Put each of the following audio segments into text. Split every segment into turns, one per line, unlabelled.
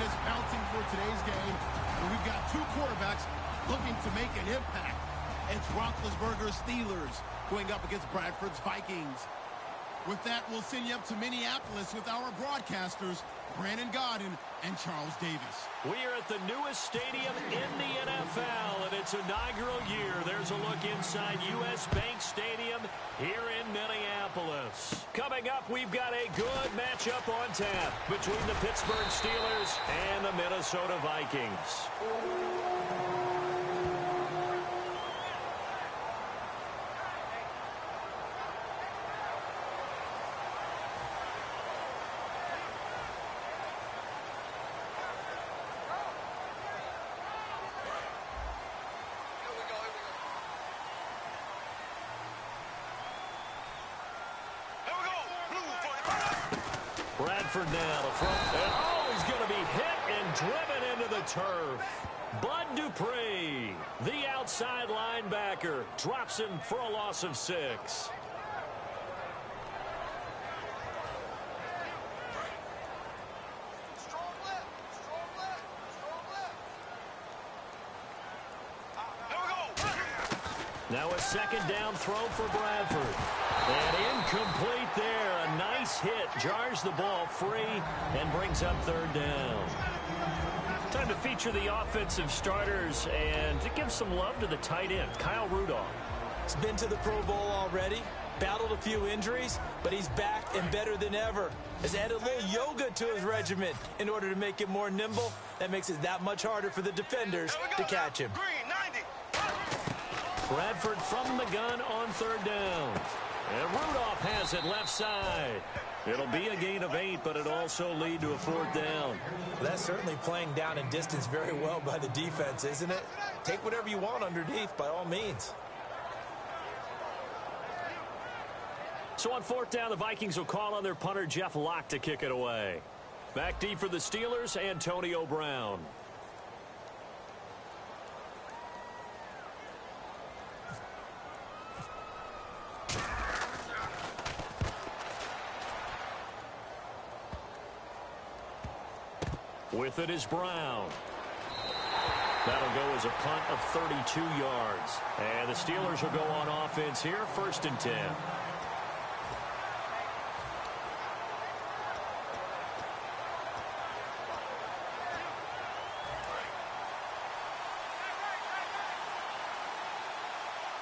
is bouncing for today's game. And we've got two quarterbacks looking to make an impact. It's Roethlisberger's Steelers going up against Bradford's Vikings. With that, we'll send you up to Minneapolis with our broadcasters, Brandon Godden and Charles Davis.
We are at the newest stadium in the NFL, and its inaugural year. There's a look inside U.S. Bank Stadium here in Minneapolis. Coming up, we've got a good matchup on tap between the Pittsburgh Steelers and the Minnesota Vikings. Bradford now to front. And oh, he's going to be hit and driven into the turf. Bud Dupree, the outside linebacker, drops him for a loss of 6. Now a second down throw for Bradford. And incomplete there. A nice hit. Jars the ball free and brings up 3rd down. Time to feature the offensive starters and to give some love to the tight end, Kyle Rudolph.
He's been to the Pro Bowl already. Battled a few injuries, but he's back and better than ever. Has added a little yoga to his regimen in order to make him more nimble. That makes it that much harder for the defenders to catch him.
Bradford from the gun on 3rd down. And Rudolph has it left side. It'll be a gain of 8, but it'll also lead to a 4th down.
That's certainly playing down in distance very well by the defense, isn't it? Take whatever you want underneath, by all means.
So on 4th down, the Vikings will call on their punter, Jeff Locke, to kick it away. Back deep for the Steelers, Antonio Brown. With it is Brown. That'll go as a punt of 32 yards. And the Steelers will go on offense here, 1st and 10.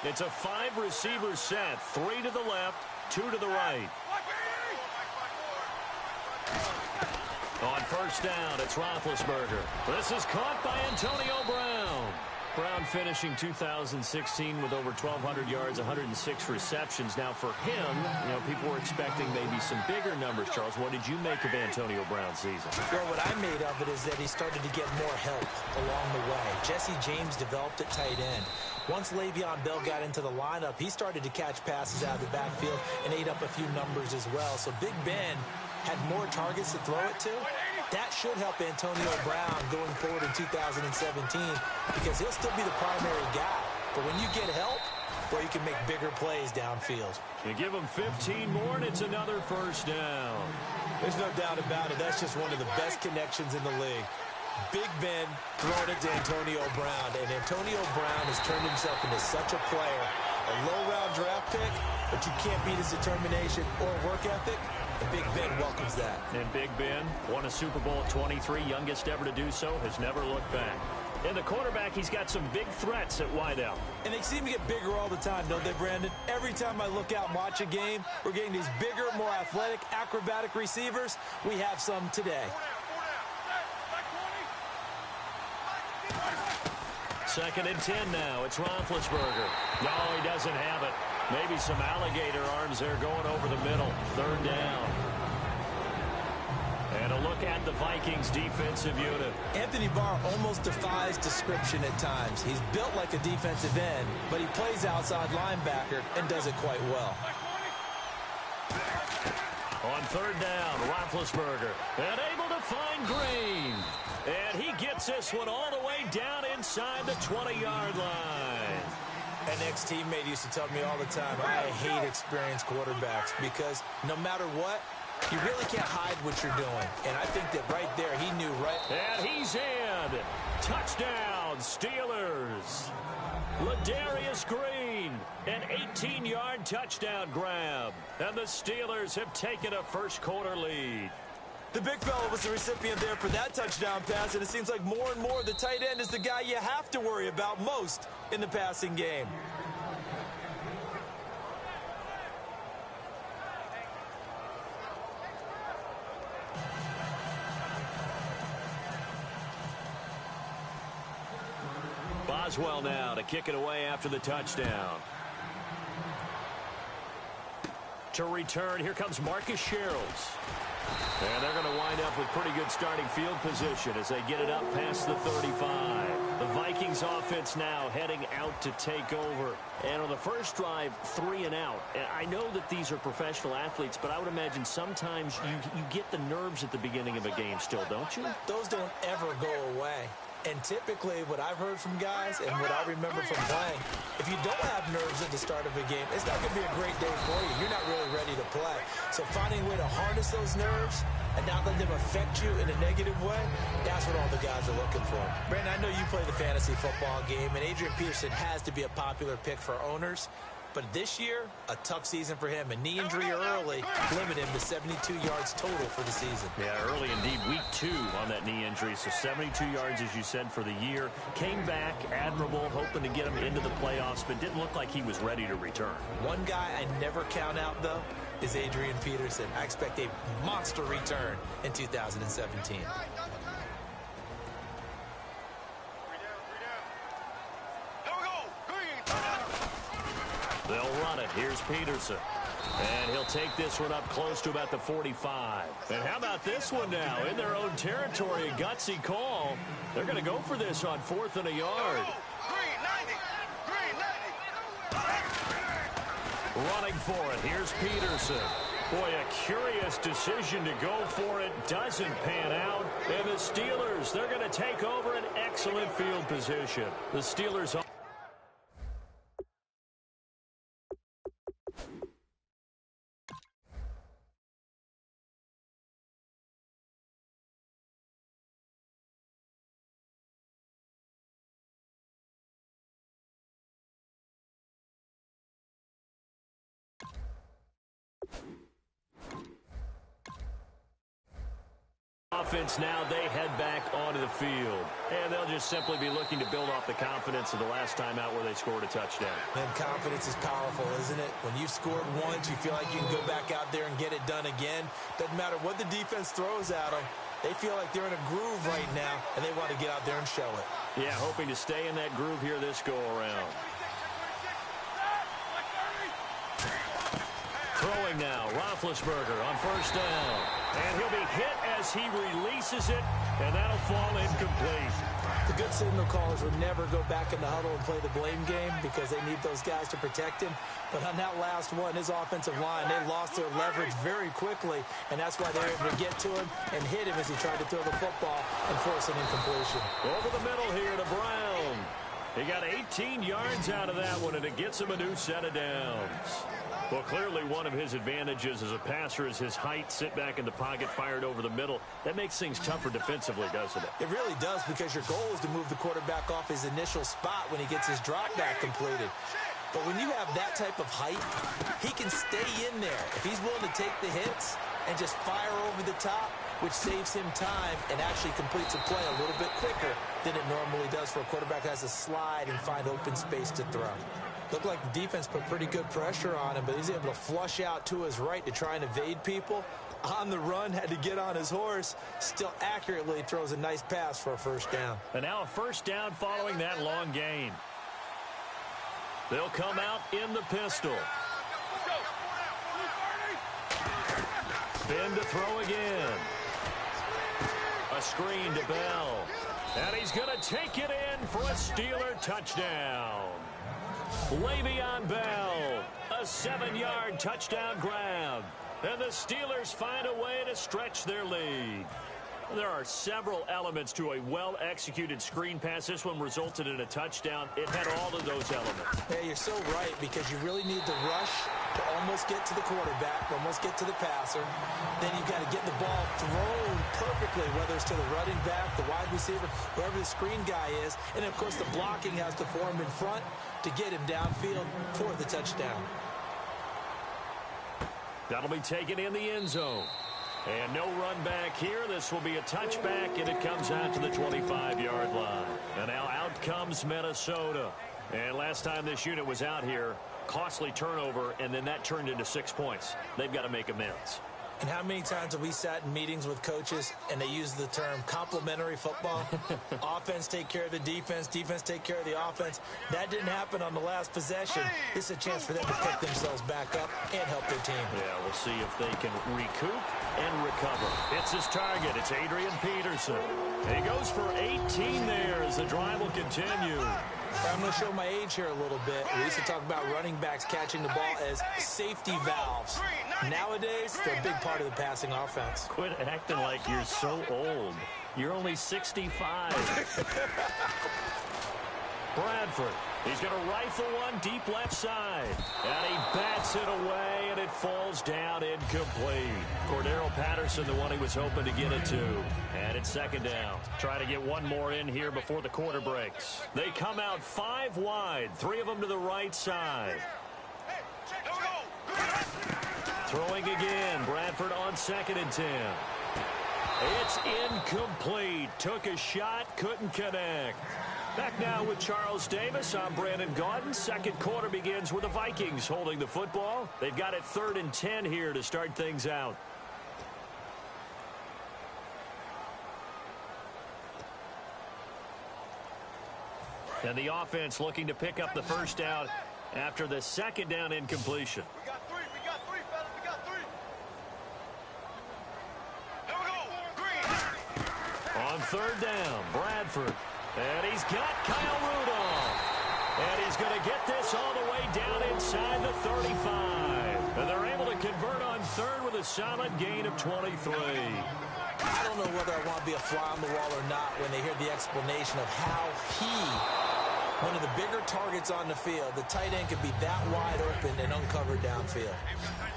It's a 5-receiver set. 3 to the left, 2 to the right. On 1st down, it's Roethlisberger. This is caught by Antonio Brown. Brown finishing 2016 with over 1,200 yards, 106 receptions. Now for him, people were expecting maybe some bigger numbers, Charles. What did you make of Antonio Brown's season?
Well, what I made of it is that he started to get more help along the way. Jesse James developed at tight end. Once Le'Veon Bell got into the lineup, he started to catch passes out of the backfield and ate up a few numbers as well. So Big Ben had more targets to throw it to. That should help Antonio Brown going forward in 2017 because he'll still be the primary guy. But when you get help, well, you can make bigger plays downfield.
You give him 15 more, and it's another 1st down.
There's no doubt about it. That's just one of the best connections in the league. Big Ben throwing it to Antonio Brown, and Antonio Brown has turned himself into such a player. A low-round draft pick, but you can't beat his determination or work ethic. And Big Ben welcomes that.
And Big Ben won a Super Bowl at 23, youngest ever to do so, has never looked back. And the quarterback, he's got some big threats at wideout.
And they seem to get bigger all the time, don't they, Brandon? Every time I look out and watch a game, we're getting these bigger, more athletic, acrobatic receivers. We have some today.
2nd and 10 now. It's Roethlisberger. No, he doesn't have it. Maybe some alligator arms there going over the middle. 3rd down. And a look at the Vikings defensive unit.
Anthony Barr almost defies description at times. He's built like a defensive end, but he plays outside linebacker and does it quite well.
On 3rd down, Roethlisberger. And able to find Green. And he gets this one all the way down inside the 20-yard line.
An ex-teammate used to tell me all the time, I hate experienced quarterbacks because no matter what, You really can't hide what you're doing. And I think that right there, he knew right.
And he's in. Touchdown, Steelers. Ladarius Green, an 18-yard touchdown grab. And the Steelers have taken a first-quarter lead.
The big fella was the recipient there for that touchdown pass, and it seems like more and more the tight end is the guy you have to worry about most in the passing game.
Boswell now to kick it away after the touchdown. To return, here comes Marcus Sherrills. And they're going to wind up with pretty good starting field position as they get it up past the 35. The Vikings offense now heading out to take over. And on the first drive, 3 and out. And I know that these are professional athletes, but I would imagine sometimes you get the nerves at the beginning of a game still, don't you?
Those don't ever go away. And typically, what I've heard from guys and what I remember from playing, if you don't have nerves at the start of a game, it's not going to be a great day for you. You're not really ready to play. So finding a way to harness those nerves and not let them affect you in a negative way, that's what all the guys are looking for. Brandon, I know you play the fantasy football game, and Adrian Peterson has to be a popular pick for owners. But this year, a tough season for him. A knee injury early limited him to 72 yards total for the season.
Yeah, early indeed. Week 2 on that knee injury. So 72 yards, as you said, for the year. Came back admirable, hoping to get him into the playoffs, but didn't look like he was ready to return.
One guy I never count out, though, is Adrian Peterson. I expect a monster return in 2017.
They'll run it. Here's Peterson. And he'll take this one up close to about the 45. And how about this one now? In their own territory, a gutsy call. They're going to go for this on 4th and a yard. Running for it. Here's Peterson. Boy, a curious decision to go for it. Doesn't pan out. And the Steelers, they're going to take over an excellent field position. The Steelers on offense now, they head back onto the field. And they'll just simply be looking to build off the confidence of the last time out where they scored a touchdown.
And confidence is powerful, isn't it? When you've scored once, you feel like you can go back out there and get it done again. Doesn't matter what the defense throws at them. They feel like they're in a groove right now, and they want to get out there and show it.
Yeah, hoping to stay in that groove here this go-around. Throwing now, Roethlisberger on 1st down. And he'll be hit as he releases it, and that'll fall incomplete.
The good signal callers would never go back in the huddle and play the blame game because they need those guys to protect him. But on that last one, his offensive line, they lost their leverage very quickly, and that's why they were able to get to him and hit him as he tried to throw the football and force an incompletion.
Over the middle here to Brown. He got 18 yards out of that one, and it gets him a new set of downs. Well, clearly one of his advantages as a passer is his height. Sit back in the pocket, fired over the middle. That makes things tougher defensively, doesn't it?
It really does, because your goal is to move the quarterback off his initial spot when he gets his drop back completed. But when you have that type of height, he can stay in there. If he's willing to take the hits and just fire over the top, which saves him time and actually completes a play a little bit quicker than it normally does for a quarterback that has to slide and find open space to throw. Looked like the defense put pretty good pressure on him, but he's able to flush out to his right to try and evade people. On the run, had to get on his horse. Still accurately throws a nice pass for a 1st down.
And now a 1st down following that long gain. They'll come out in the pistol. Spin to throw again. A screen to Bell. And he's going to take it in for a Steeler touchdown. Le'Veon Bell, a 7-yard touchdown grab. And the Steelers find a way to stretch their lead. There are several elements to a well-executed screen pass. This one resulted in a touchdown. It had all of those elements.
Yeah, you're so right, because you really need the rush to almost get to the quarterback, almost get to the passer. Then you've got to get the ball thrown perfectly, whether it's to the running back, the wide receiver, whoever the screen guy is. And, of course, the blocking has to form in front to get him downfield for the touchdown.
That'll be taken in the end zone. And no run back here. This will be a touchback, and it comes out to the 25-yard line. And now out comes Minnesota. And last time this unit was out here, costly turnover, and then that turned into 6 points. They've got to make amends.
And how many times have we sat in meetings with coaches and they use the term complementary football? Offense take care of the defense, defense take care of the offense. That didn't happen on the last possession. This is a chance for them to pick themselves back up and help their team.
Yeah, we'll see if they can recoup and recover. It's his target. It's Adrian Peterson. He goes for 18 there as the drive will continue.
I'm going to show my age here a little bit. We used to talk about running backs catching the ball as safety valves. Nowadays, they're a big part of the passing offense.
Quit acting like you're so old. You're only 65. Bradford. He's going to rifle one deep left side. And he bats it away, and it falls down incomplete. Cordero Patterson, the one he was hoping to get it to. And it's second down. Try to get one more in here before the quarter breaks. They come out 5 wide. 3 of them to the right side. Throwing again. Bradford on 2nd and 10. It's incomplete. Took a shot, couldn't connect. Back now with Charles Davis. I'm Brandon Gaudin. Second quarter begins with the Vikings holding the football. They've got it 3rd and 10 here to start things out. And the offense looking to pick up the first down after the second down incompletion.
We got 3, fellas, we got 3. Here we go, green.
On 3rd down, Bradford. And he's got Kyle Rudolph. And he's going to get this all the way down inside the 35. And they're able to convert on 3rd with a solid gain of 23.
I don't know whether I want to be a fly on the wall or not when they hear the explanation of how one of the bigger targets on the field, the tight end could be that wide open and uncovered downfield.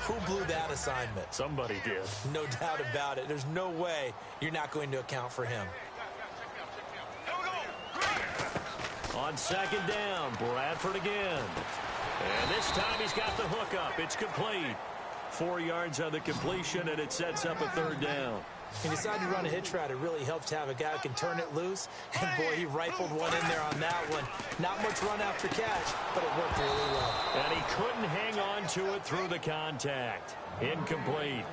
Who blew that assignment?
Somebody did.
No doubt about it. There's no way you're not going to account for him.
On 2nd down, Bradford again. And this time he's got the hook up. It's complete. 4 yards on the completion, and it sets up a 3rd down.
He decided to run a hitch route. It really helps to have a guy who can turn it loose. And, boy, he rifled one in there on that one. Not much run after catch, but it worked really well.
And he couldn't hang on to it through the contact. Incomplete.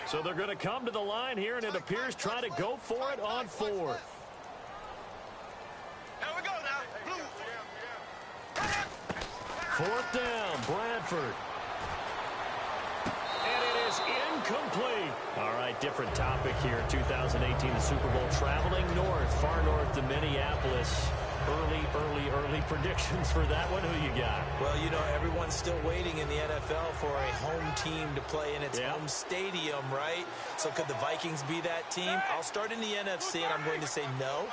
So they're going to come to the line here, and it appears try to go for it on 4th.
Here we go now.
4th down, Bradford. And it is incomplete. All right, different topic here. 2018, the Super Bowl traveling north, far north to Minneapolis. Early predictions for that one. Who you got?
Well, you know, everyone's still waiting in the NFL for a home team to play in its home stadium, right? So could the Vikings be that team? I'll start in the NFC, and I'm going to say no.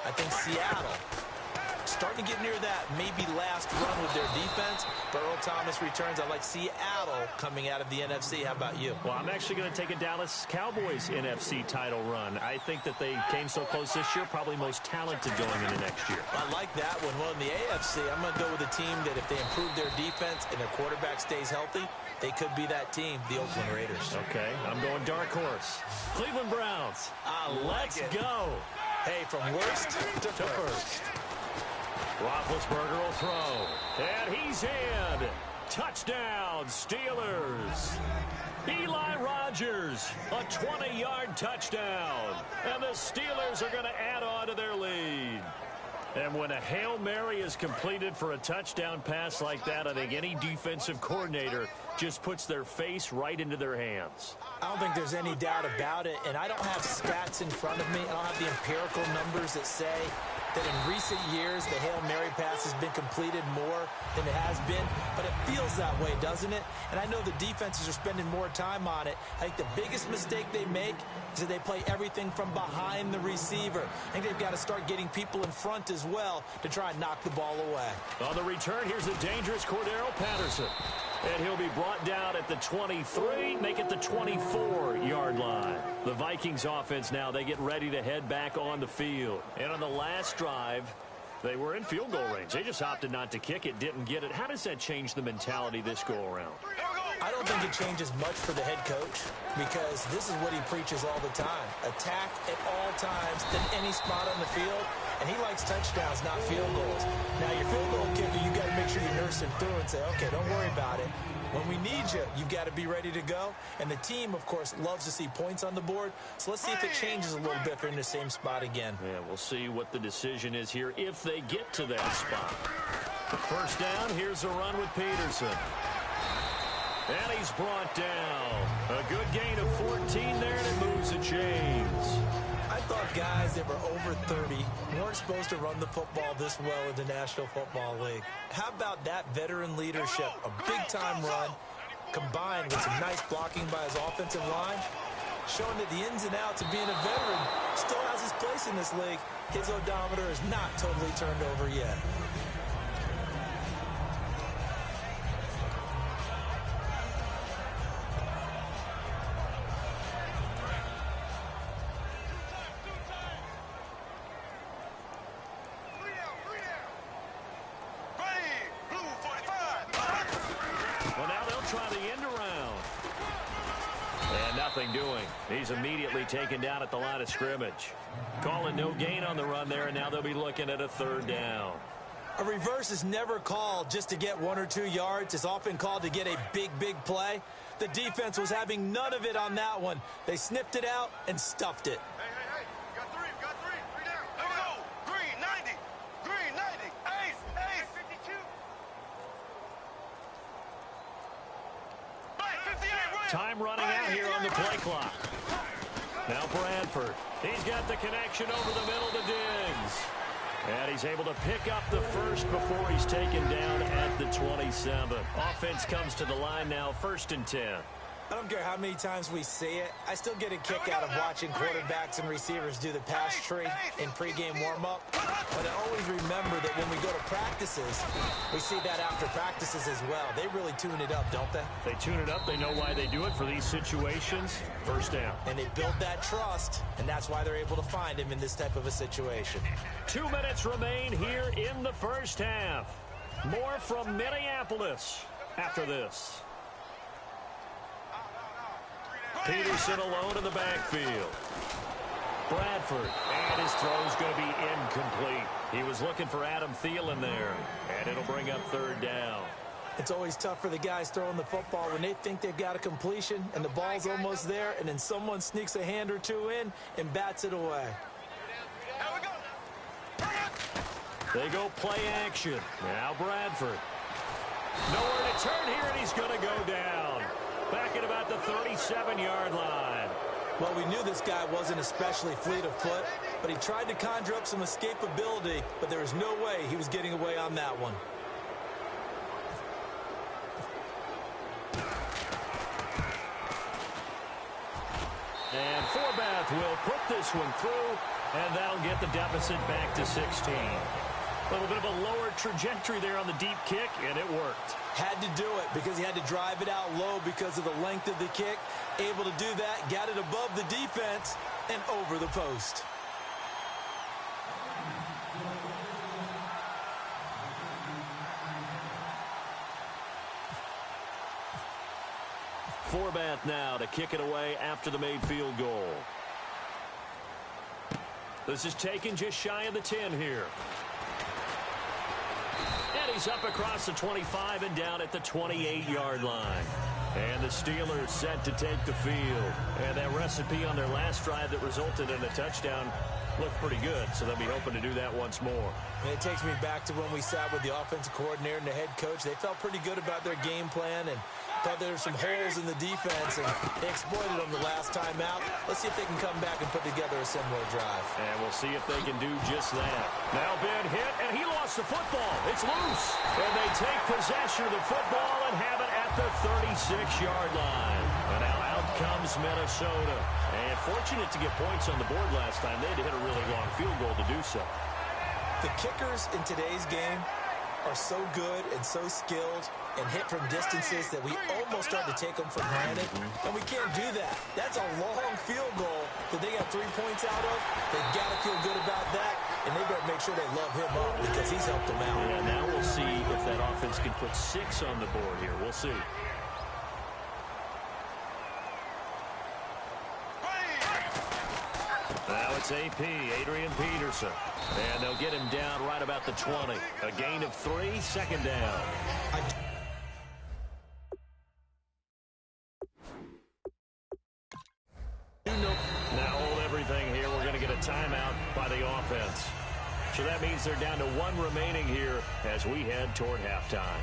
I think Seattle, starting to get near that maybe last run with their defense. But Earl Thomas returns. I like Seattle coming out of the NFC. How about you?
Well, I'm actually going to take a Dallas Cowboys NFC title run. I think that they came so close this year, probably most talented going into next year.
I like that one. Well, in the AFC, I'm going to go with a team that if they improve their defense and their quarterback stays healthy, they could be that team, the Oakland Raiders.
Okay, I'm going dark horse. Cleveland Browns. Let's go.
Hey, from worst to first.
Roethlisberger will throw. And he's in. Touchdown, Steelers. Eli Rogers, a 20-yard touchdown. And the Steelers are going to add on to their lead. And when a Hail Mary is completed for a touchdown pass like that, I think any defensive coordinator just puts their face right into their hands.
I don't think there's any doubt about it, and I don't have stats in front of me. I don't have the empirical numbers that say that in recent years the Hail Mary pass has been completed more than it has been, but it feels that way, doesn't it? And I know the defenses are spending more time on it. I think the biggest mistake they make is that they play everything from behind the receiver. I think they've got to start getting people in front as well to try and knock the ball away.
On the return, here's the dangerous Cordero Patterson. And he'll be brought down at the 23, make it the 24-yard line. The Vikings offense now, they get ready to head back on the field. And on the last drive, they were in field goal range. They just opted not to kick it, didn't get it. How does that change the mentality this go-around?
I don't think it changes much for the head coach because this is what he preaches all the time. Attack at all times in any spot on the field, and he likes touchdowns, not field goals. Now, your field goal kicker, you got to make sure you nurse him through and say, okay, don't worry about it. When we need you, you've got to be ready to go. And the team, of course, loves to see points on the board. So let's see if it changes a little bit if they're in the same spot again.
Yeah, we'll see what the decision is here if they get to that spot. First down, here's a run with Peterson. And he's brought down. A good gain of 14 there, and it moves the chains.
I thought guys that were over 30 weren't supposed to run the football this well in the National Football League. How about that veteran leadership? A big-time run combined with some nice blocking by his offensive line, showing that the ins and outs of being a veteran still has his place in this league. His odometer is not totally turned over yet.
Doing. He's immediately taken down at the line of scrimmage. Calling no gain on the run there, and now they'll be looking at a third down.
A reverse is never called just to get 1 or 2 yards. It's often called to get a big play. The defense was having none of it on that one. They sniffed it out and stuffed it.
Hey. We got three down. There we go. Green, 90. Green, 90. Ace. 52. Right, 58.
Time running out here on the play clock. Now Bradford. He's got the connection over the middle to Diggs. And he's able to pick up the first before he's taken down at the 27. Offense comes to the line now, 1st and 10.
I don't care how many times we see it. I still get a kick out of watching quarterbacks and receivers do the pass tree in pregame warm-up. But I always remember that when we go to practices, we see that after practices as well. They really tune it up, don't they?
They tune it up. They know why they do it for these situations. First down.
And they build that trust, and that's why they're able to find him in this type of a situation.
2 minutes remain here in the first half. More from Minneapolis after this. Peterson alone in the backfield. Bradford, and his throw's going to be incomplete. He was looking for Adam Thielen there, and it'll bring up third down.
It's always tough for the guys throwing the football when they think they've got a completion and the ball's almost there, and then someone sneaks a hand or two in and bats it away.
They go play action. Now Bradford. Nowhere to turn here, and he's going to go down. Back at about the 37-yard line.
Well, we knew this guy wasn't especially fleet of foot, but he tried to conjure up some escapability, but there was no way he was getting away on that one.
And Forbath will put this one through, and that'll get the deficit back to 16. A little bit of a lower trajectory there on the deep kick, and it worked.
Had to do it because he had to drive it out low because of the length of the kick. Able to do that, got it above the defense and over the post.
Forbath now to kick it away after the made field goal. This is taken just shy of the 10 here. And he's up across the 25 and down at the 28-yard line. And the Steelers set to take the field. And that recipe on their last drive that resulted in a touchdown looked pretty good, so they'll be hoping to do that once more.
And it takes me back to when we sat with the offensive coordinator and the head coach. They felt pretty good about their game plan and thought there were some holes in the defense, and they exploited them the last time out. Let's see if they can come back and put together a similar drive.
And we'll see if they can do just that. Now Ben hit, and he lost the football. It's loose. And they take possession of the football and have it at the 36-yard line. And now out comes Minnesota. And fortunate to get points on the board last time. They had to hit a really long field goal to do so.
The kickers in today's game are so good and so skilled and hit from distances that we almost start to take them for granted. And we can't do that. That's a long field goal that they got 3 points out of. They've got to feel good about that, and they better make sure they love him up because he's helped them out.
Yeah, now we'll see if that offense can put 6 on the board here. We'll see. Now it's AP, Adrian Peterson. And they'll get him down right about the 20. A gain of 3, second down. Now hold everything here. We're going to get a timeout by the offense. So that means they're down to 1 remaining here as we head toward halftime.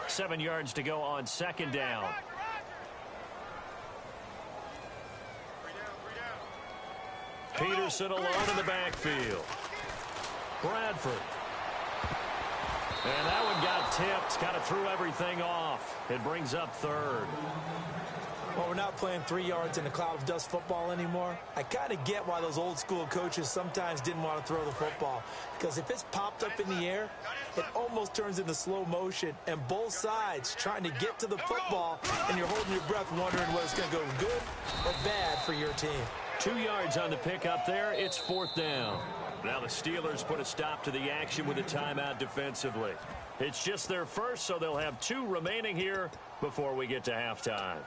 Seven yards to go on second down. Peterson alone in the backfield. Bradford. And that one got tipped. Kind of threw everything off. It brings up third.
Well, we're not playing 3 yards in a cloud of dust football anymore. I kind of get why those old school coaches sometimes didn't want to throw the football. Because if it's popped up in the air, it almost turns into slow motion. And both sides trying to get to the football, and you're holding your breath wondering whether it's going to go good or bad for your team.
2 yards on the pick up there. It's fourth down. Now the Steelers put a stop to the action with a timeout defensively. It's just their first, so they'll have 2 remaining here before we get to halftime.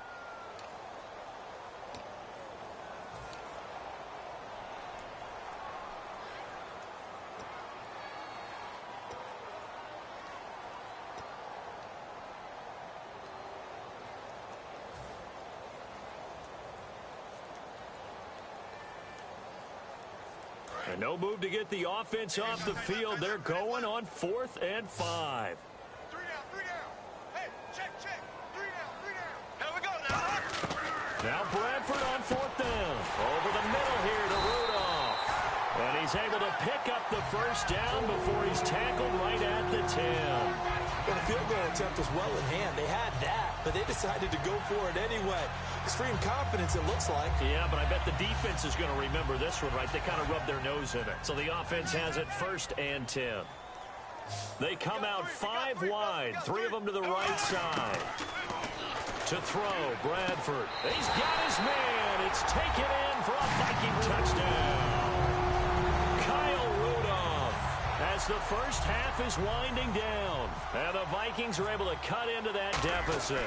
And no move to get the offense off the field. They're going on 4th and 5.
3 down, 3 down. Hey, check. 3 down. Here we go now.
Now Bradford on 4th down. Over the middle here to Rudolph. And he's able to pick up the first down before he's tackled right at the 10.
Well, the field goal attempt was well in hand. They had that, but they decided to go for it anyway. Extreme confidence, it looks like.
Yeah, but I bet the defense is going to remember this one, right? They kind of rubbed their nose in it. So the offense has it 1st and 10. They come out 5 wide, 3 of them to the right side. To throw, Bradford. He's got his man. It's taken in for a Viking touchdown. As the first half is winding down, and the Vikings are able to cut into that deficit.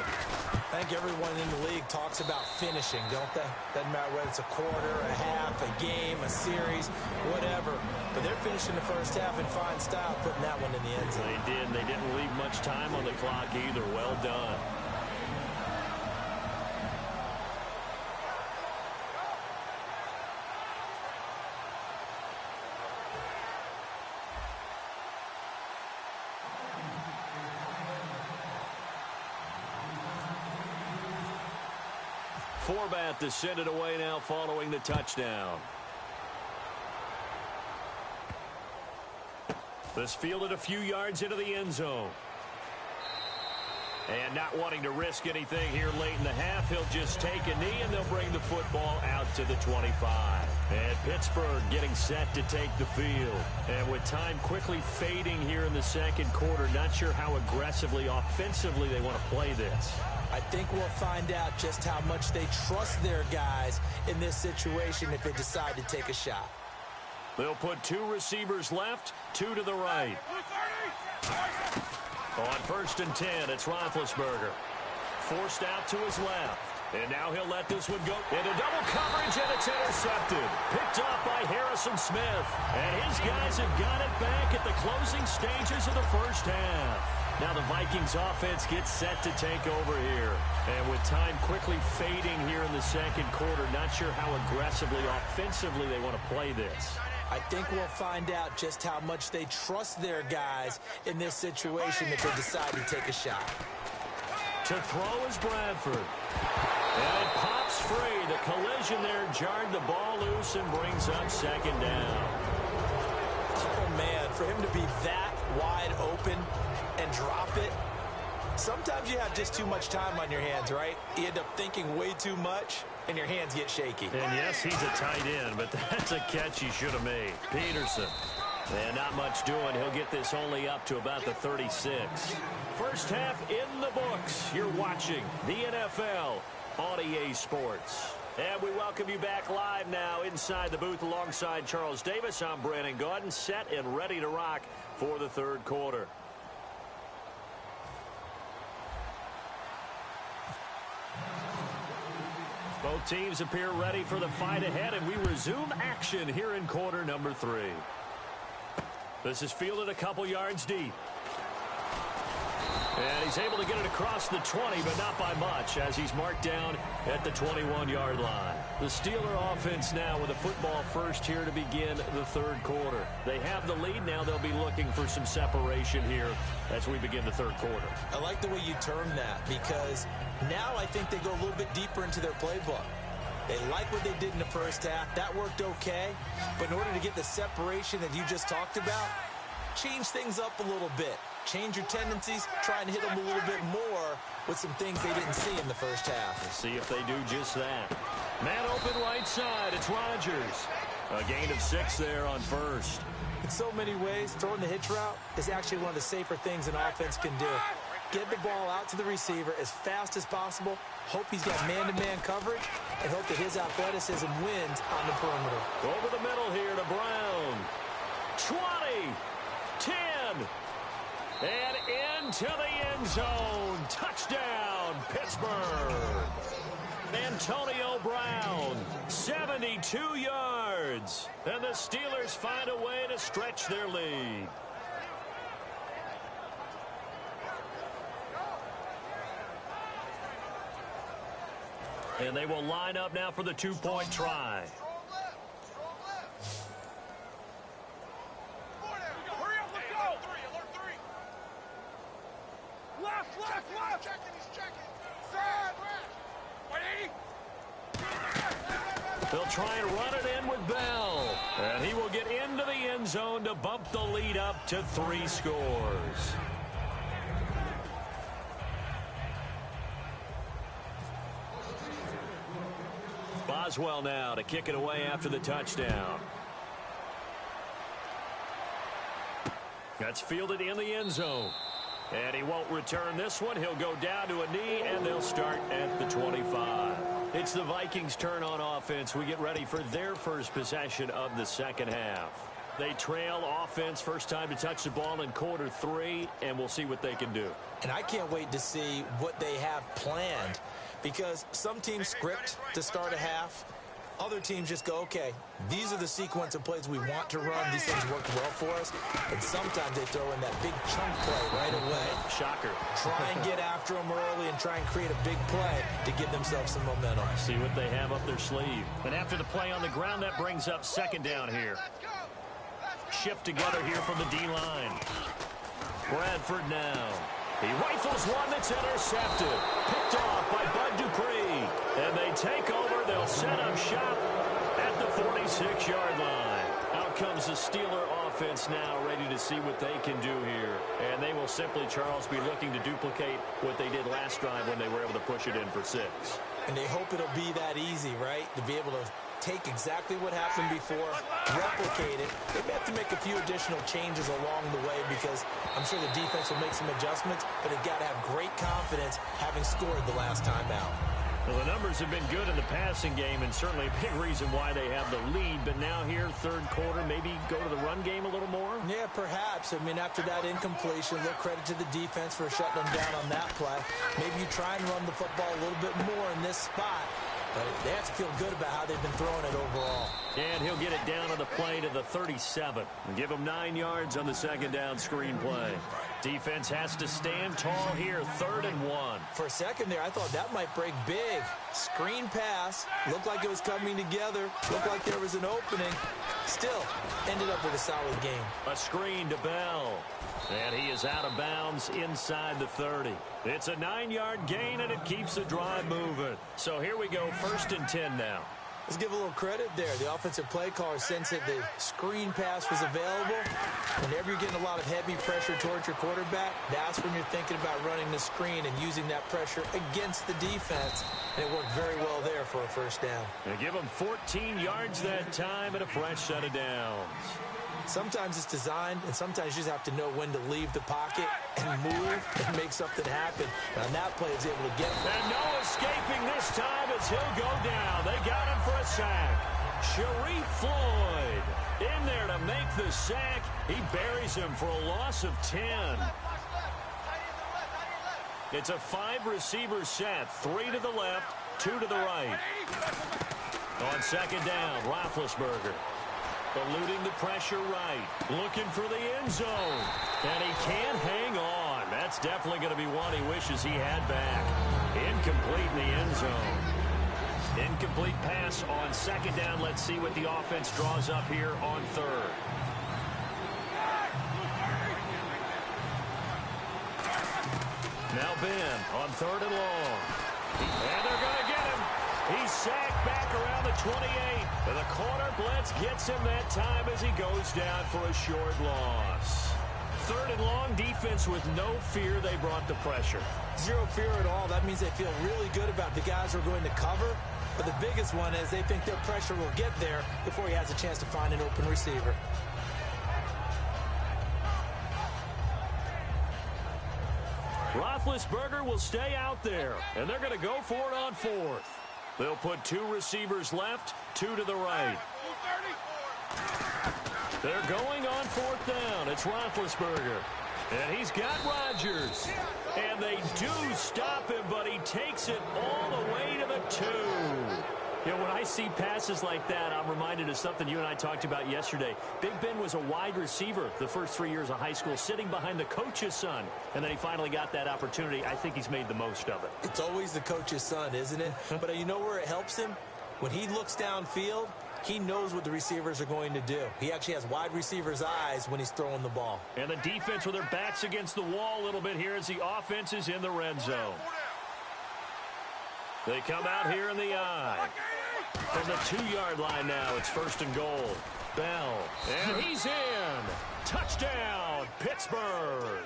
I think everyone in the league talks about finishing, don't they? Doesn't matter whether it's a quarter, a half, a game, a series, whatever. But they're finishing the first half in fine style, putting that one in the end zone.
They did. They didn't leave much time on the clock either. Well done. Forbat to send it away now following the touchdown. This fielded a few yards into the end zone. And not wanting to risk anything here late in the half, he'll just take a knee and they'll bring the football out to the 25. And Pittsburgh getting set to take the field. And with time quickly fading here in the second quarter, not sure how aggressively, offensively they want to play this.
I think we'll find out just how much they trust their guys in this situation if they decide to take a shot.
They'll put 2 receivers left, 2 to the right. On 1st and 10, it's Roethlisberger. Forced out to his left. And now he'll let this one go into double coverage, and it's intercepted. Picked up by Harrison Smith. And his guys have got it back at the closing stages of the first half. Now the Vikings offense gets set to take over here. And with time quickly fading here in the second quarter, not sure how aggressively, offensively they want to play this.
I think we'll find out just how much they trust their guys in this situation if they decide to take a shot.
To throw is Bradford. And it pops free. The collision there jarred the ball loose and brings up 2nd down.
Oh, man, for him to be that wide open and drop it, sometimes you have just too much time on your hands, right? You end up thinking way too much, and your hands get shaky.
And yes, he's a tight end, but that's a catch he should have made. Peterson. And not much doing. He'll get this only up to about the 36. First half in the books. You're watching the NFL on EA Sports. And we welcome you back live now inside the booth alongside Charles Davis. I'm Brandon Gaudin, set and ready to rock for the third quarter. Both teams appear ready for the fight ahead, and we resume action here in quarter number 3. This is fielded a couple yards deep. And he's able to get it across the 20, but not by much, as he's marked down at the 21-yard line. The Steeler offense now with a football first here to begin the third quarter. They have the lead. Now they'll be looking for some separation here as we begin the third quarter.
I like the way you term that, because now I think they go a little bit deeper into their playbook. They like what they did in the first half. That worked okay. But in order to get the separation that you just talked about, change things up a little bit. Change your tendencies, try and hit them a little bit more with some things they didn't see in the first half.
Let's see if they do just that. Man open right side, it's Rodgers. A gain of 6 there on first.
In so many ways, throwing the hitch route is actually one of the safer things an offense can do. Get the ball out to the receiver as fast as possible, hope he's got man-to-man coverage, and hope that his athleticism wins on the perimeter.
Over the middle here to Brown. 20, 10, and into the end zone. Touchdown, Pittsburgh. Antonio Brown, 72 yards. And the Steelers find a way to stretch their lead. And they will line up now for the two-point try. They'll try and run it in with Bell. And he will get into the end zone to bump the lead up to 3 scores. Boswell now to kick it away after the touchdown. That's fielded in the end zone. And he won't return this one. He'll go down to a knee, and they'll start at the 25. It's the Vikings' turn on offense. We get ready for their first possession of the second half. They trail offense, first time to touch the ball in quarter 3, and we'll see what they can do.
And I can't wait to see what they have planned, because some teams script to start a half. Other teams just go, okay, these are the sequence of plays we want to run. These things worked well for us. And sometimes they throw in that big chunk play right away.
Shocker.
Try and get after them early and try and create a big play to give themselves some momentum.
See what they have up their sleeve. And after the play on the ground, that brings up second down here. Shift together here from the D-line. Bradford now. He rifles one that's intercepted. Picked off by Bud Dupree. And they take over. They'll set up shop at the 46-yard line. Out comes the Steeler offense now, ready to see what they can do here. And they will simply, Charles, be looking to duplicate what they did last drive when they were able to push it in for 6.
And they hope it'll be that easy, right? To be able to take exactly what happened before, replicate it. They may have to make a few additional changes along the way because I'm sure the defense will make some adjustments, but they've got to have great confidence having scored the last time out.
Well, the numbers have been good in the passing game and certainly a big reason why they have the lead. But now here, third quarter, maybe go to the run game a little more?
Yeah, perhaps. I mean, after that incompletion, a little credit to the defense for shutting them down on that play. Maybe you try and run the football a little bit more in this spot. But they have to feel good about how they've been throwing it overall.
And he'll get it down on the play to the 37. And give him 9 yards on the second down screen play. Defense has to stand tall here, 3rd and 1.
For a second there, I thought that might break big. Screen pass. Looked like it was coming together. Looked like there was an opening. Still, ended up with a solid game.
A screen to Bell. And he is out of bounds inside the 30. It's a 9-yard gain, and it keeps the drive moving. So here we go, 1st and 10 now.
Let's give a little credit there. The offensive play caller sensed that the screen pass was available. Whenever you're getting a lot of heavy pressure towards your quarterback, that's when you're thinking about running the screen and using that pressure against the defense. And it worked very well there for a first down.
They give him 14 yards that time and a fresh set of downs.
Sometimes it's designed, and sometimes you just have to know when to leave the pocket and move and make something happen. And on that play, he's able to get it.
And no escaping this time as he'll go down. They got him for a sack. Sharif Floyd in there to make the sack. He buries him for a loss of 10. It's a 5-receiver set. 3 to the left, 2 to the right. On second down, Roethlisberger. Eluding the pressure right. Looking for the end zone. And he can't hang on. That's definitely going to be one he wishes he had back. Incomplete in the end zone. Incomplete pass on second down. Let's see what the offense draws up here on 3rd. Now Ben on 3rd and long. And they're going to get him. He's sacked back around the 28. And the corner blitz gets him that time as he goes down for a short loss. 3rd and long, defense with no fear. They brought the pressure.
Zero fear at all. That means they feel really good about the guys who are going to cover. But the biggest one is they think their pressure will get there before he has a chance to find an open receiver.
Roethlisberger will stay out there, and they're going to go for it on 4th. They'll put 2 receivers left, 2 to the right. They're going on 4th down. It's Roethlisberger. And he's got Rodgers. And they do stop him, but he takes it all the way to the 2. You know, when I see passes like that, I'm reminded of something you and I talked about yesterday. Big Ben was a wide receiver the first 3 years of high school, sitting behind the coach's son. And then he finally got that opportunity. I think he's made the most of it.
It's always the coach's son, isn't it? But you know where it helps him? When he looks downfield, he knows what the receivers are going to do. He actually has wide receivers' eyes when he's throwing the ball.
And the defense with their backs against the wall a little bit here as the offense is in the red zone. They come out here in the eye. From the 2-yard line now, it's 1st and goal. Bell, and he's in. Touchdown, Pittsburgh.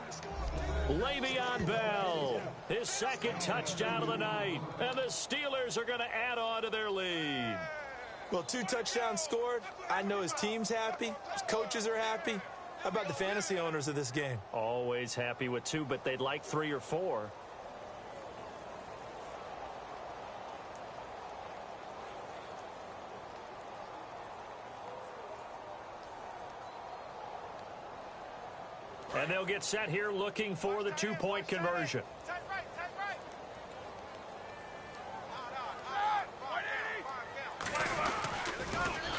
Le'Veon Bell, his 2nd touchdown of the night. And the Steelers are going to add on to their lead.
Well, 2 touchdowns scored. I know his team's happy. His coaches are happy. How about the fantasy owners of this game?
Always happy with 2, but they'd like 3 or 4. And they'll get set here looking for the 2-point conversion.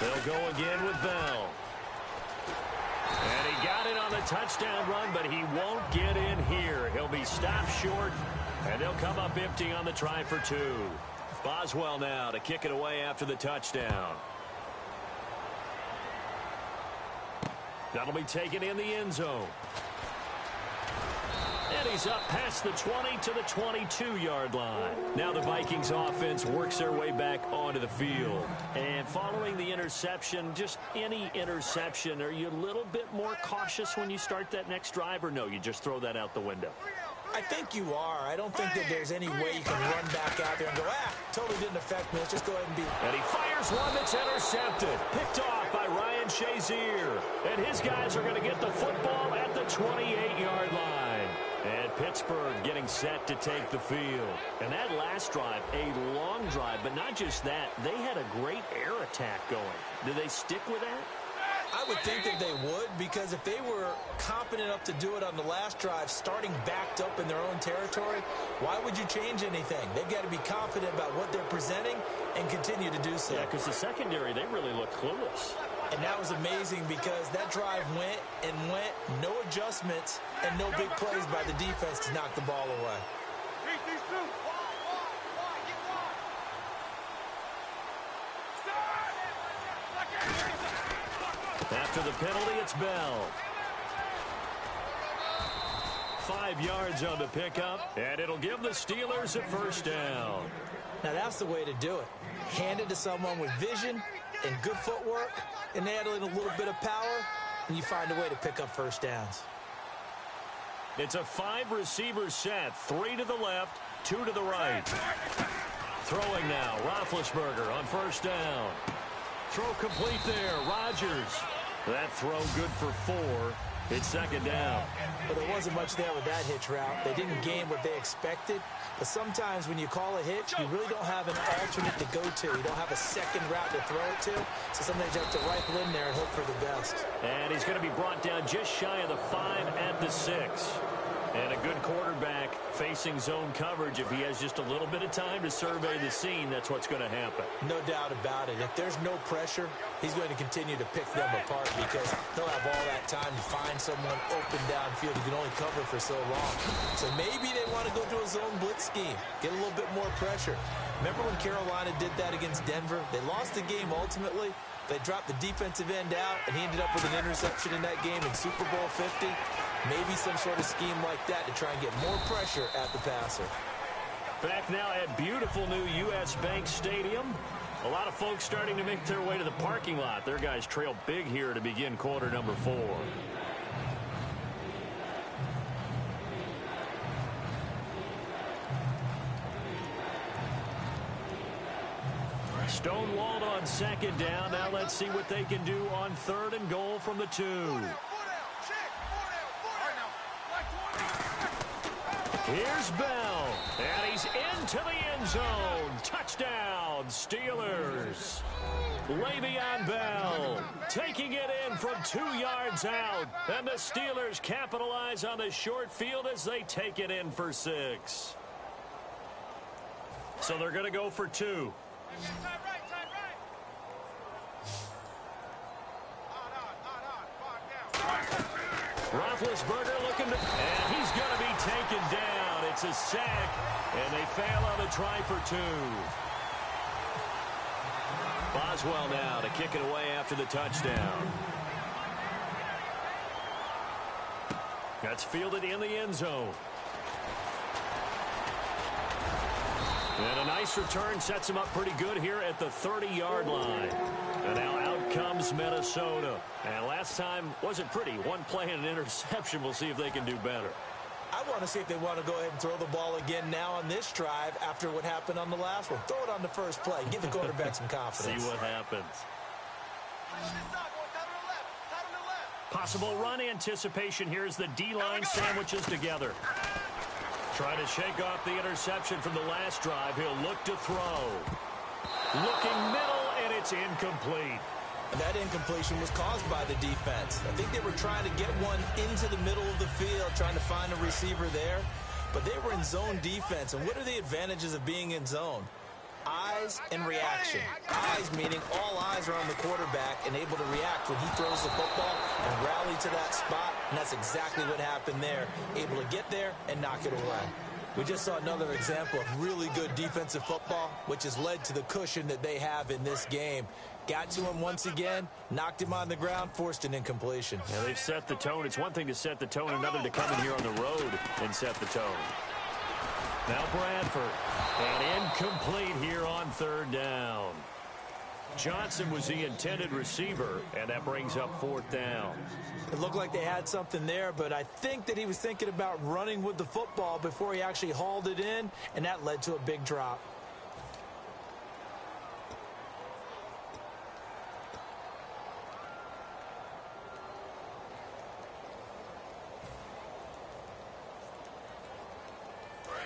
They'll go again with Bell. And he got it on the touchdown run, but he won't get in here. He'll be stopped short, and they'll come up empty on the try for 2. Boswell now to kick it away after the touchdown. That'll be taken in the end zone. And he's up past the 20 to the 22-yard line. Now the Vikings offense works their way back onto the field. And following the interception, just any interception, are you a little bit more cautious when you start that next drive, or no, you just throw that out the window?
I think you are. I don't think that there's any way you can run back out there and go, totally didn't affect me. Let's just go ahead and be.
And he fires one that's intercepted. Picked off by Ryan Shazier. And his guys are going to get the football at the 28-yard line. And Pittsburgh getting set to take the field. And that last drive, a long drive, but not just that. They had a great air attack going. Do they stick with that?
I would think that they would, because if they were competent enough to do it on the last drive, starting backed up in their own territory, why would you change anything? They've got to be confident about what they're presenting and continue to do so.
Yeah, because the secondary, they really look clueless.
And that was amazing because that drive went and went, no adjustments, and no big plays by the defense to knock the ball away.
After the penalty, it's Bell. 5 yards on the pickup, and it'll give the Steelers a first down.
Now, that's the way to do it. Hand it to someone with vision and good footwork, and add in a little bit of power, and you find a way to pick up first downs.
It's a 5-receiver set, 3 to the left, 2 to the right. Throwing now, Roethlisberger on first down. Throw complete there, Rodgers. That throw good for 4. It's second down.
But there wasn't much there with that hitch route. They didn't gain what they expected. But sometimes when you call a hitch, you really don't have an alternate to go to. You don't have a second route to throw it to. So sometimes you have to rifle in there and hope for the best.
And he's going to be brought down just shy of the 5 at the 6. And a good quarterback facing zone coverage. If he has just a little bit of time to survey the scene, that's what's going to happen.
No doubt about it. If there's no pressure, he's going to continue to pick them apart because he'll have all that time to find someone open downfield who can only cover for so long. So maybe they want to go to a zone blitz scheme, get a little bit more pressure. Remember when Carolina did that against Denver? They lost the game ultimately. They dropped the defensive end out, and he ended up with an interception in that game in Super Bowl 50. Maybe some sort of scheme like that to try and get more pressure at the passer.
Back now at beautiful new U.S. Bank Stadium. A lot of folks starting to make their way to the parking lot. Their guys trail big here to begin quarter number 4. Stonewalled on second down. Now let's see what they can do on 3rd and goal from the 2. Here's Bell, and he's into the end zone. Touchdown, Steelers. Le'Veon Bell taking it in from 2 yards out, and the Steelers capitalize on the short field as they take it in for 6. So they're going to go for 2. Roethlisberger looking to, and he's going to be taken down. It's a sack, and they fail on the try for 2. Boswell now to kick it away after the touchdown. That's fielded in the end zone. And a nice return sets him up pretty good here at the 30-yard line. And now out comes Minnesota. And last time wasn't pretty. One play and an interception. We'll see if they can do better.
I want to see if they want to go ahead and throw the ball again now on this drive after what happened on the last one. Throw it on the first play. Give the quarterback some confidence.
See what happens. Possible run anticipation here as the D-line sandwiches together. Trying to shake off the interception from the last drive. He'll look to throw. Looking middle, and it's incomplete.
And that incompletion was caused by the defense. I think they were trying to get one into the middle of the field, trying to find a receiver there. But they were in zone defense. And what are the advantages of being in zone? Eyes and reaction. Eyes meaning all eyes are on the quarterback and able to react when he throws the football and rally to that spot. And that's exactly what happened there. Able to get there and knock it away. We just saw another example of really good defensive football, which has led to the cushion that they have in this game. Got to him once again, knocked him on the ground, forced an incompletion.
Yeah, they've set the tone. It's one thing to set the tone, another to come in here on the road and set the tone. Now Bradford, and incomplete here on 3rd down. Johnson was the intended receiver, and that brings up 4th down.
It looked like they had something there, but I think that he was thinking about running with the football before he actually hauled it in, and that led to a big drop.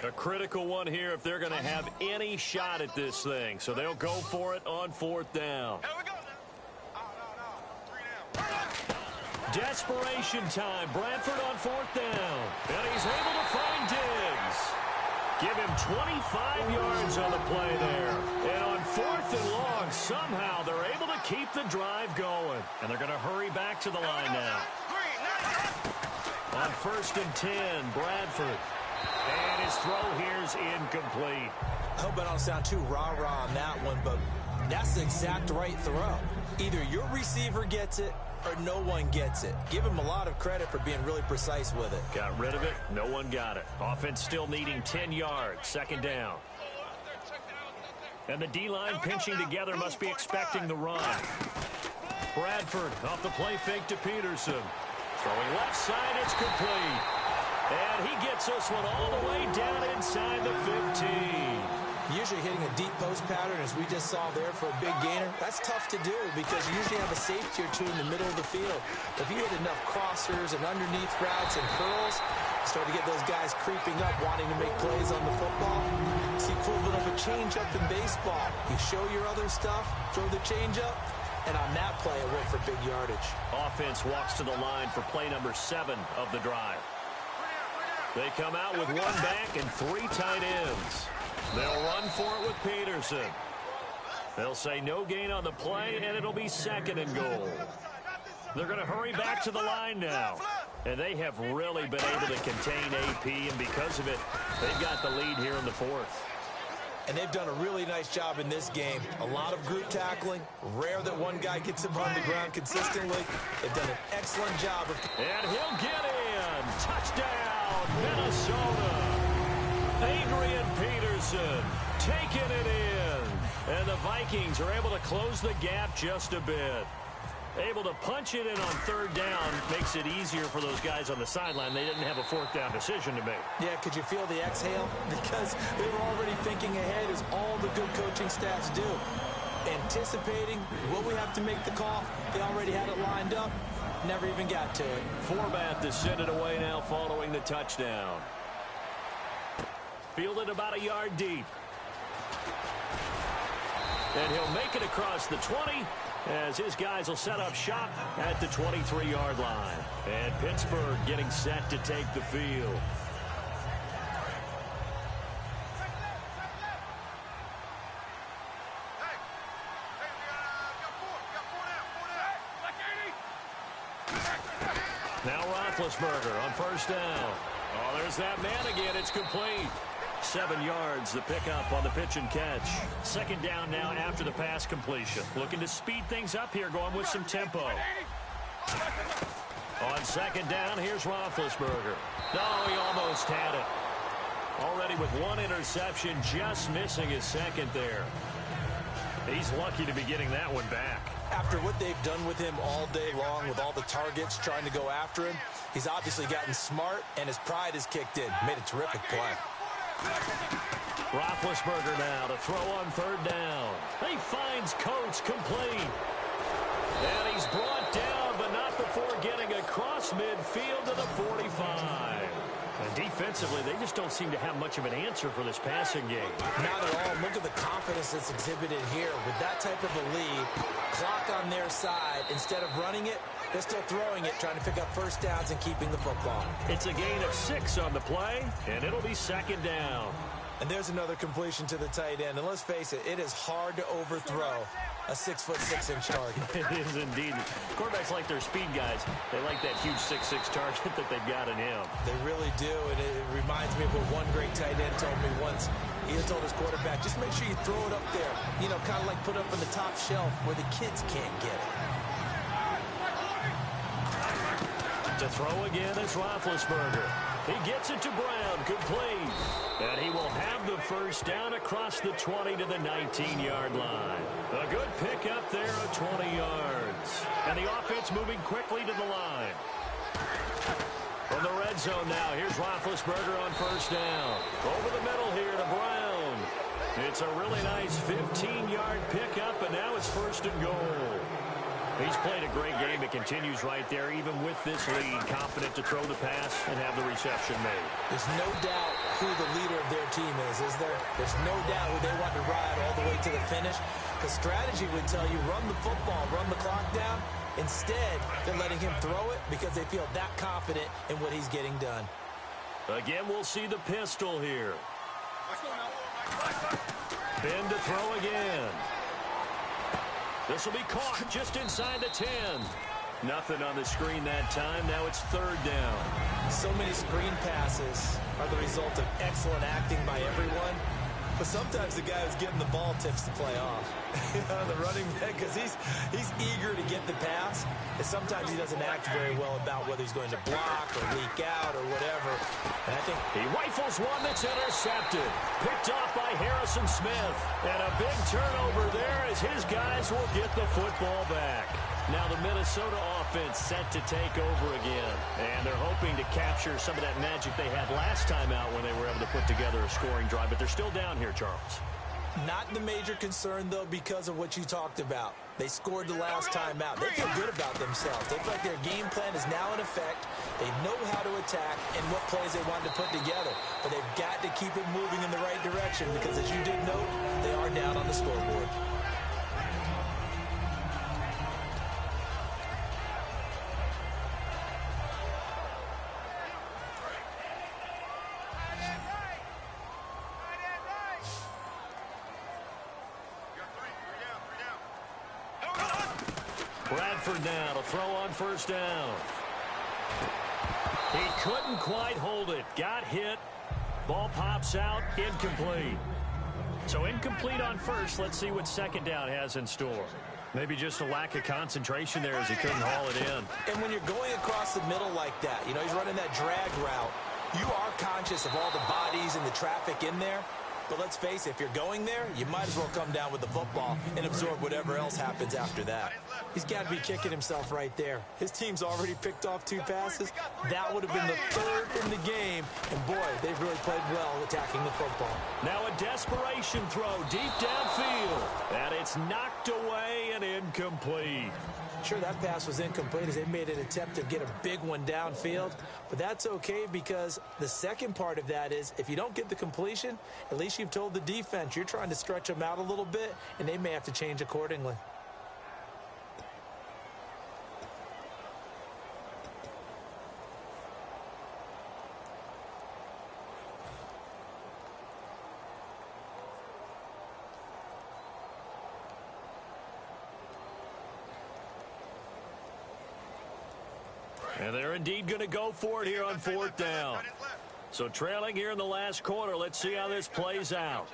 A critical one here if they're going to have any shot at this thing. So they'll go for it on 4th down.
Here we go now. No. 3 down.
Desperation time. Bradford on 4th down. And he's able to find Diggs. Give him 25 yards on the play there. And on 4th and long, somehow they're able to keep the drive going. And they're going to hurry back to the line now. On 1st and 10, Bradford. And his throw here's incomplete.
I hope I don't sound too rah-rah on that one, but that's the exact right throw. Either your receiver gets it or no one gets it. Give him a lot of credit for being really precise with it.
Got rid of it. No one got it. Offense still needing 10 yards. 2nd down. And the D-line pinching together must be expecting the run. Bradford off the play fake to Peterson. Throwing left side, it's complete. And he gets this one all the way down inside the 15.
Usually hitting a deep post pattern, as we just saw there for a big gainer, that's tough to do because you usually have a safety or two in the middle of the field. If you hit enough crossers and underneath routes and curls, you start to get those guys creeping up, wanting to make plays on the football. See equivalent of a change-up in baseball. You show your other stuff, throw the change-up, and on that play, it went for big yardage.
Offense walks to the line for play number 7 of the drive. They come out with 1 back and 3 tight ends. They'll run for it with Peterson. They'll say no gain on the play, and it'll be 2nd and goal. They're going to hurry back to the line now. And they have really been able to contain AP, and because of it, they've got the lead here in the 4th.
And they've done a really nice job in this game. A lot of group tackling. Rare that one guy gets him on the ground consistently. They've done an excellent job.
And he'll get in. Touchdown, Minnesota. Adrian Peterson taking it in. And the Vikings are able to close the gap just a bit. Able to punch it in on 3rd down makes it easier for those guys on the sideline. They didn't have a 4th down decision to make.
Yeah, could you feel the exhale? Because they were already thinking ahead, as all the good coaching staffs do. Anticipating, will we have to make the call? They already had it lined up. Never even got to it.
Forbath to send it away now following the touchdown. Fielded about a yard deep. And he'll make it across the 20 as his guys will set up shop at the 23-yard line. And Pittsburgh getting set to take the field. Now Roethlisberger on 1st down. Oh, there's that man again. It's complete. 7 yards, the pickup on the pitch and catch. 2nd down now after the pass completion. Looking to speed things up here, going with some tempo. On 2nd down, here's Roethlisberger. No, he almost had it. Already with 1 interception, just missing his 2nd there. He's lucky to be getting that one back.
After what they've done with him all day long, with all the targets trying to go after him, he's obviously gotten smart, and his pride has kicked in. Made a terrific play.
Roethlisberger now to throw on 3rd down. He finds Coates complete. And he's brought down, but not before getting across midfield to the 45. And defensively, they just don't seem to have much of an answer for this passing game.
Not at all. Look at the confidence that's exhibited here. With that type of a lead, clock on their side, instead of running it, they're still throwing it, trying to pick up 1st downs and keeping the football.
It's a gain of 6 on the play, and it'll be 2nd down.
And there's another completion to the tight end. And let's face it, it is hard to overthrow a 6'6" target.
It is indeed. Quarterbacks like their speed guys. They like that huge 6'6" target that they've got in him.
They really do, and it reminds me of what one great tight end told me once. He had told his quarterback, just make sure you throw it up there. You know, kind of like put up on the top shelf where the kids can't get it.
To throw again is Roethlisberger. He gets it to Brown, complete. And he will have the first down across the 20 to the 19-yard line. A good pickup there of 20 yards. And the offense moving quickly to the line. From the red zone now, here's Roethlisberger on first down. Over the middle here to Brown. It's a really nice 15-yard pickup, and now it's first and goal. He's played a great game. It continues right there, even with this lead. Confident to throw the pass and have the reception made.
There's no doubt who the leader of their team is there? There's no doubt who they want to ride all the way to the finish. The strategy would tell you, run the football, run the clock down. Instead, they're letting him throw it because they feel that confident in what he's getting done.
Again, we'll see the pistol here. Ben to throw again. This will be caught just inside the 10. Nothing on the screen that time. Now it's third down.
So many screen passes are the result of excellent acting by everyone.
But sometimes the guy who's getting the ball tips the play off. The running back, because he's eager to get the pass. And sometimes he doesn't act very well about whether he's going to block or leak out or whatever. And I think
he rifles one that's intercepted. Picked off by Harrison Smith. And a big turnover there as his guys will get the football back. Now the Minnesota offense set to take over again. And they're hoping to capture some of that magic they had last time out when they were able to put together a scoring drive. But they're still down here, Charles.
Not the major concern, though, because of what you talked about. They scored the last time out. They feel good about themselves. They feel like their game plan is now in effect. They know how to attack and what plays they want to put together. But they've got to keep it moving in the right direction because, as you did note, they are down on the scoreboard.
Bradford now to throw on first down. He couldn't quite hold it. Got hit. Ball pops out. Incomplete. So incomplete on first. Let's see what second down has in store. Maybe just a lack of concentration there as he couldn't haul it in.
And when you're going across the middle like that, you know, he's running that drag route, you are conscious of all the bodies and the traffic in there. But let's face it, if you're going there, you might as well come down with the football and absorb whatever else happens after that. He's got to be kicking himself right there. His team's already picked off 2 passes. That would have been the 3rd in the game. And, boy, they've really played well attacking the football.
Now a desperation throw deep downfield. And it's knocked away and incomplete.
Sure, that pass was incomplete as they made an attempt to get a big one downfield. But that's okay because the second part of that is if you don't get the completion, at least you've told the defense you're trying to stretch them out a little bit, and they may have to change accordingly.
And they're indeed going to go for it here on 4th down. So trailing here in the last quarter. Let's see how this plays out.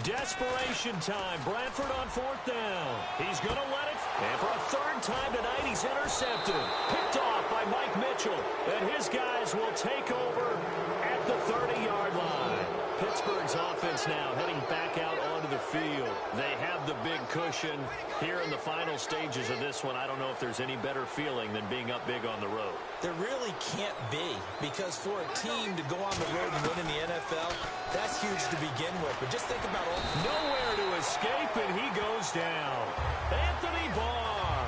Desperation time. Bradford on 4th down. He's going to let it. And for a 3rd time tonight, he's intercepted. Picked off by Mike Mitchell. And his guys will take over at the 30-yard line. Pittsburgh's offense now heading back out onto the field. They have the big cushion here in the final stages of this one. I don't know if there's any better feeling than being up big on the road.
There really can't be, because for a team to go on the road and win in the NFL, that's huge to begin with. But just think about all...
Nowhere to escape, and he goes down. Anthony Barr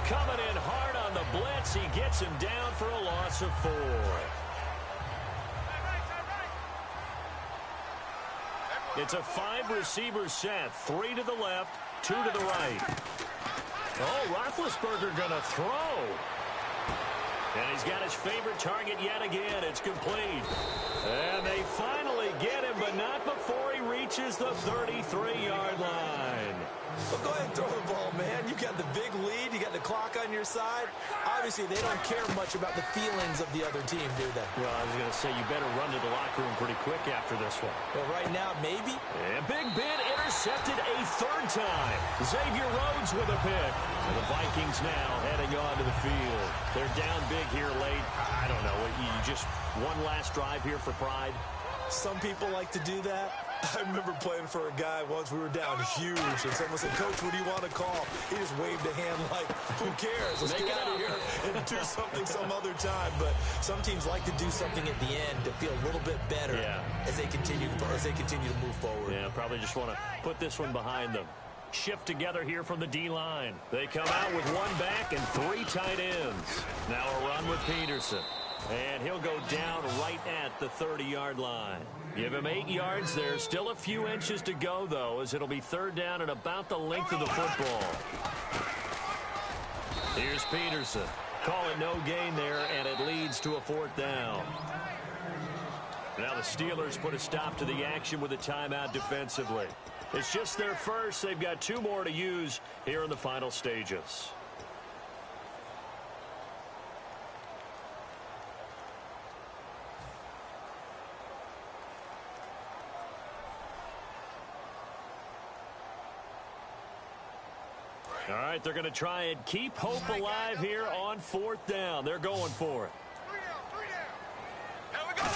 coming in hard on the blitz. He gets him down for a loss of 4. It's a 5-receiver set. 3 to the left, 2 to the right. Oh, Roethlisberger going to throw. And he's got his favorite target yet again. It's complete. And they finally get him, but not before he reaches the 33-yard line.
Well, go ahead and throw the ball, man. You got the big lead. You got the clock on your side. Obviously, they don't care much about the feelings of the other team, do they?
Well, I was going to say you better run to the locker room pretty quick after this one.
Well, right now, maybe.
And Big Ben intercepted. intercepted a third time. Xavier Rhodes with a pick. And the Vikings now heading on to the field. They're down big here late. I don't know. You just one last drive here for pride?
Some people like to do that. I remember playing for a guy once. We were down huge, and someone said, "Coach, what do you want to call?" He just waved a hand like, "Who cares? Let's get out of here and do something some other time." But some teams like to do something at the end to feel a little bit better as they continue to move forward.
Yeah, probably just want to put this one behind them. Shift together here from the D-line. They come out with one back and three tight ends. Now a run with Peterson. And he'll go down right at the 30-yard line. Give him 8 yards there. Still a few inches to go, though, as it'll be third down and about the length of the football. Here's Peterson. Call it no gain there, and it leads to a fourth down. Now the Steelers put a stop to the action with a timeout defensively. It's just their first. They've got 2 more to use here in the final stages. All right, they're going to try and keep hope alive here on fourth down. They're going for it.
3 down. Now we go.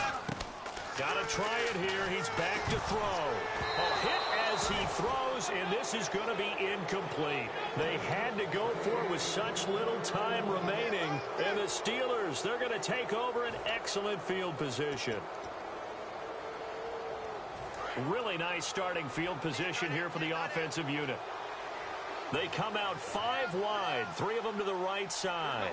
Got to try it here. He's back to throw. A hit as he throws, and this is going to be incomplete. They had to go for it with such little time remaining. And the Steelers, they're going to take over an excellent field position. Really nice starting field position here for the offensive unit. They come out 5 wide, 3 of them to the right side.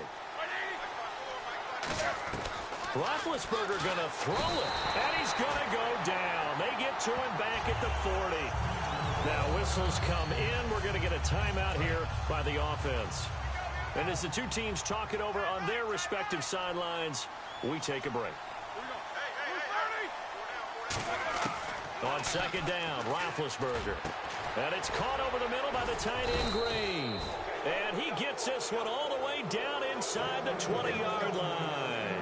Roethlisberger going to throw it, and he's going to go down. They get to him back at the 40. Now whistles come in. We're going to get a timeout here by the offense. And as the two teams talk it over on their respective sidelines, we take a break. On second down, Roethlisberger. And it's caught over the middle by the tight end, Green. And he gets this one all the way down inside the 20-yard line.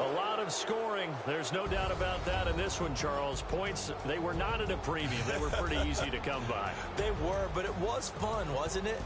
A lot of scoring. There's no doubt about that in this one, Charles. Points, they were not at a premium. They were pretty easy to come by.
They were, but it was fun, wasn't it?